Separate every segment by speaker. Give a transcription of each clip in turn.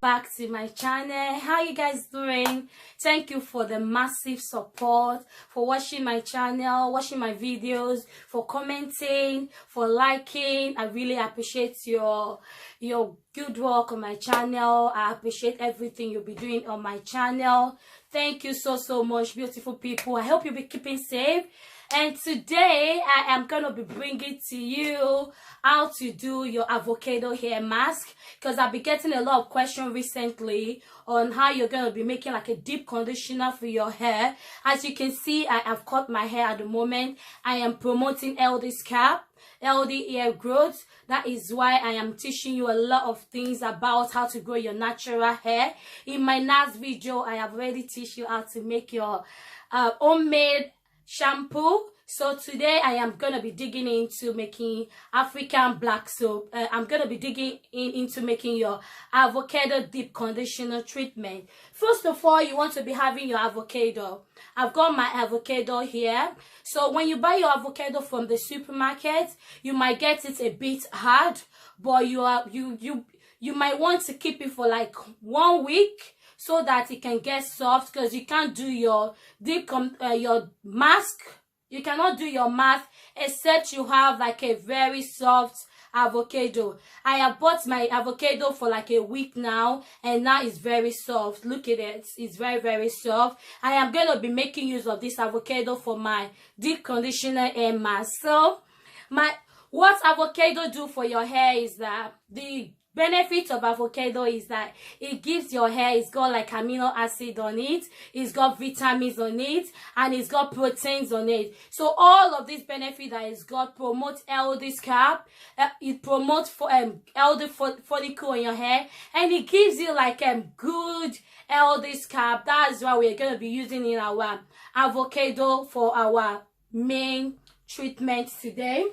Speaker 1: back to my channel. How you guys doing? Thank you for the massive support, for watching my channel, watching my videos, for commenting, for liking. I really appreciate your good work on my channel. I appreciate everything you'll be doing on my channel. Thank you so much, beautiful people. I hope you'll be keeping safe. And today I am going to be bringing to you how to do your avocado hair mask, because I've been getting a lot of questions recently on how you're going to be making like a deep conditioner for your hair. As you can see, I have cut my hair at the moment. I am promoting healthy scalp, healthy hair growth. That is why I am teaching you a lot of things about how to grow your natural hair. In my last video, I have already teach you how to make your homemade shampoo. So today I am gonna be digging into making African black soap. I'm gonna be digging into making your avocado deep conditioner treatment. First of all, you want to be having your avocado. I've got my avocado here. So when you buy your avocado from the supermarket, you might get it a bit hard, but you might want to keep it for like 1 week so that it can get soft, because you can't do your your mask. You cannot do your mask except you have like a very soft avocado. I have bought my avocado for like a week now, and now it's very soft. Look at it. It's very soft. I am going to be making use of this avocado for my deep conditioner hair mask. So what avocado do for your hair is that the benefit of avocado is that it gives your hair, it's got like amino acid on it, it's got vitamins on it, and it's got proteins on it. So all of these benefits that it's got promote healthy scalp, it promotes healthy follicle on your hair, and it gives you like good healthy scalp. That's why we're going to be using in our avocado for our main treatment today.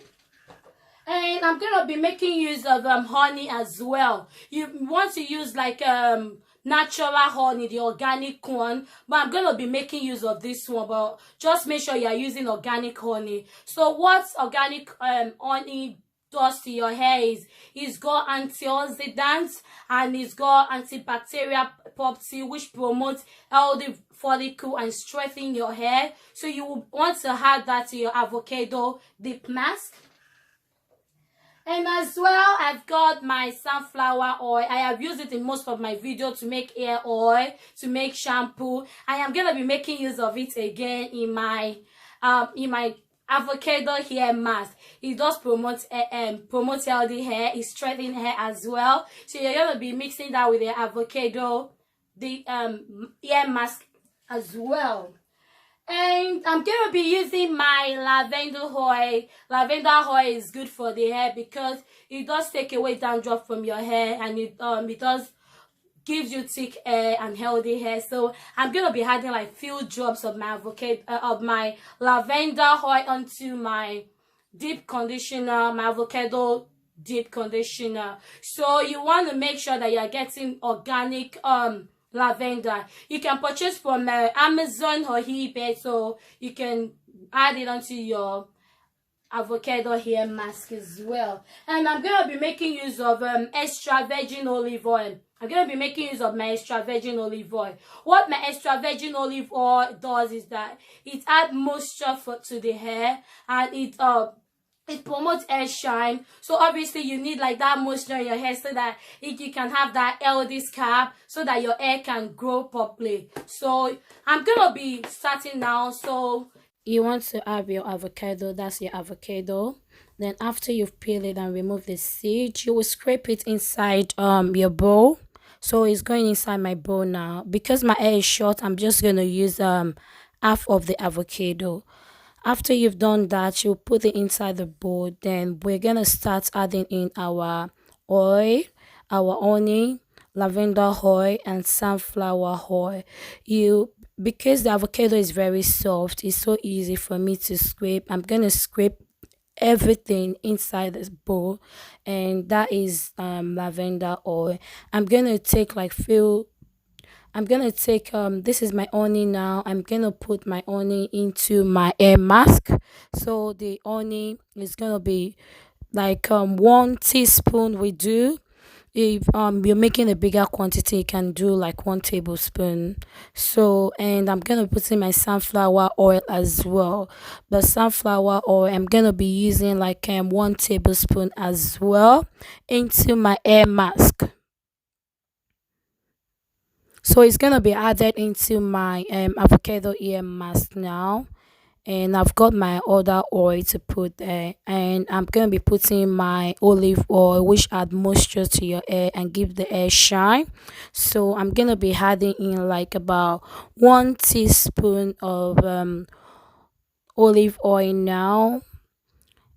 Speaker 1: And I'm gonna be making use of honey as well. You want to use like natural honey, the organic one, but I'm gonna be making use of this one. But just make sure you are using organic honey. So what organic honey does to your hair is it's got antioxidants and it's got antibacterial property, which promotes healthy follicle and strengthen your hair. So you will want to add that to your avocado dip mask. And as well, I've got my sunflower oil. I have used it in most of my videos to make hair oil, to make shampoo. I am going to be making use of it again in my avocado hair mask. It does promote healthy hair. It strengthens hair as well. So you're going to be mixing that with the avocado, the hair mask as well. And I'm going to be using my lavender oil. Lavender oil is good for the hair because it does take away dandruff from your hair, and it does gives you thick hair and healthy hair. So I'm going to be adding like few drops of my my lavender oil onto my deep conditioner, my avocado deep conditioner. So you want to make sure that you are getting organic lavender. You can purchase from Amazon or eBay, so you can add it onto your avocado hair mask as well. And I'm going to be making use of extra virgin olive oil. I'm going to be making use of my extra virgin olive oil. What my extra virgin olive oil does is that it adds moisture to the hair, and it promotes hair shine. So obviously you need like that moisture in your hair so that you can have that healthy scalp, so that your hair can grow properly. So I'm gonna be starting now. So you want to have your avocado. That's your avocado. Then after you've peeled it and removed the seed, you will scrape it inside your bowl. So it's going inside my bowl now. Because my hair is short, I'm just gonna use half of the avocado. After you've done that, you put it inside the bowl. Then we're gonna start adding in our oil, our honey, lavender oil, and sunflower oil. Because the avocado is very soft, it's so easy for me to scrape. I'm gonna scrape everything inside this bowl, and that is lavender oil. I'm gonna take this is my honey now. I'm gonna put my honey into my hair mask. So the honey is gonna be like 1 teaspoon we do, if you're making a bigger quantity, you can do like 1 tablespoon. So, and I'm gonna put in my sunflower oil as well. The sunflower oil, I'm gonna be using like 1 tablespoon as well into my hair mask. So it's gonna be added into my avocado ear mask now, and I've got my other oil to put there, and I'm gonna be putting my olive oil, which add moisture to your hair and give the hair shine. So I'm gonna be adding in like about 1 teaspoon of olive oil now,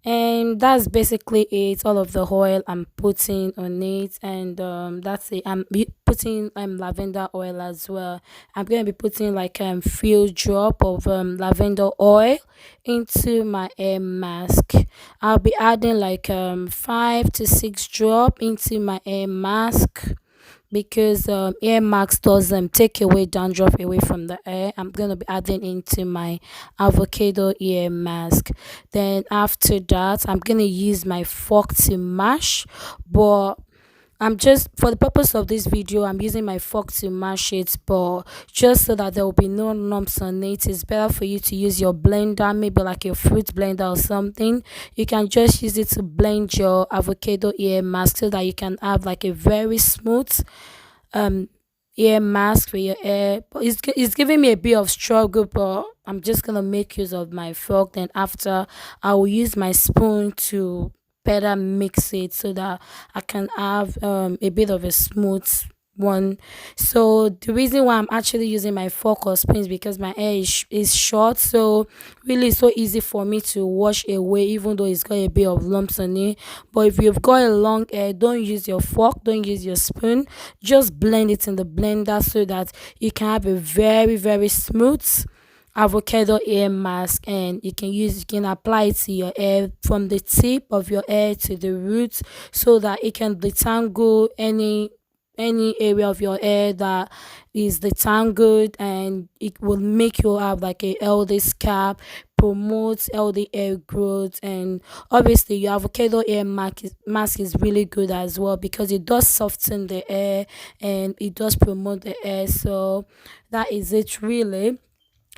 Speaker 1: and that's basically it. All of the oil I'm putting on it, and that's it. Putting lavender oil as well. I'm gonna be putting like few drop of lavender oil into my hair mask. I'll be adding like 5 to 6 drop into my hair mask, because hair mask does take away dandruff away from the hair. I'm gonna be adding into my avocado ear mask. Then after that, I'm gonna use my fork to mash, but I'm just, for the purpose of this video, I'm using my fork to mash it, but just so that there will be no lumps on it, it's better for you to use your blender, maybe like your fruit blender or something. You can just use it to blend your avocado ear mask so that you can have like a very smooth um ear mask for your hair. But it's giving me a bit of struggle, but I'm just gonna make use of my fork. Then after, I will use my spoon to better mix it so that I can have a bit of a smooth one. So the reason why I'm actually using my fork or spoon is because my hair is short, so really it's so easy for me to wash away, even though it's got a bit of lumps on it. But if you've got a long hair, don't use your fork, don't use your spoon, just blend it in the blender so that you can have a very smooth avocado hair mask, and you can apply it to your hair from the tip of your hair to the roots, so that it can detangle any area of your hair that is detangled, and it will make you have like a healthy scalp, promotes healthy hair growth. And obviously your avocado hair mask is really good as well, because it does soften the hair and it does promote the hair. So that is it really.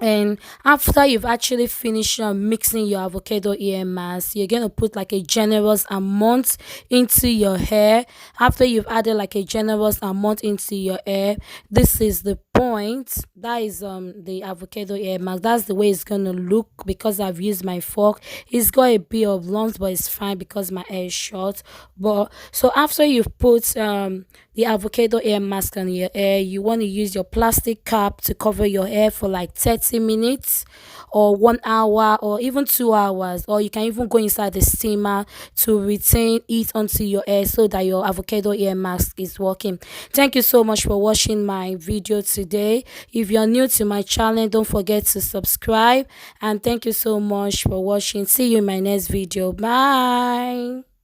Speaker 1: And after you've actually finished mixing your avocado ear mask, you're gonna put like a generous amount into your hair. After you've added like a generous amount into your hair, this is the point. That is the avocado ear mask. That's the way it's gonna look, because I've used my fork. It's got a bit of lumps, but it's fine because my hair is short. But so after you've put the avocado hair mask on your hair, you want to use your plastic cap to cover your hair for like 30 minutes or 1 hour or even 2 hours, or you can even go inside the steamer to retain it onto your hair so that your avocado hair mask is working. Thank you so much for watching my video today. If you're new to my channel, don't forget to subscribe, and thank you so much for watching. See you in my next video. Bye.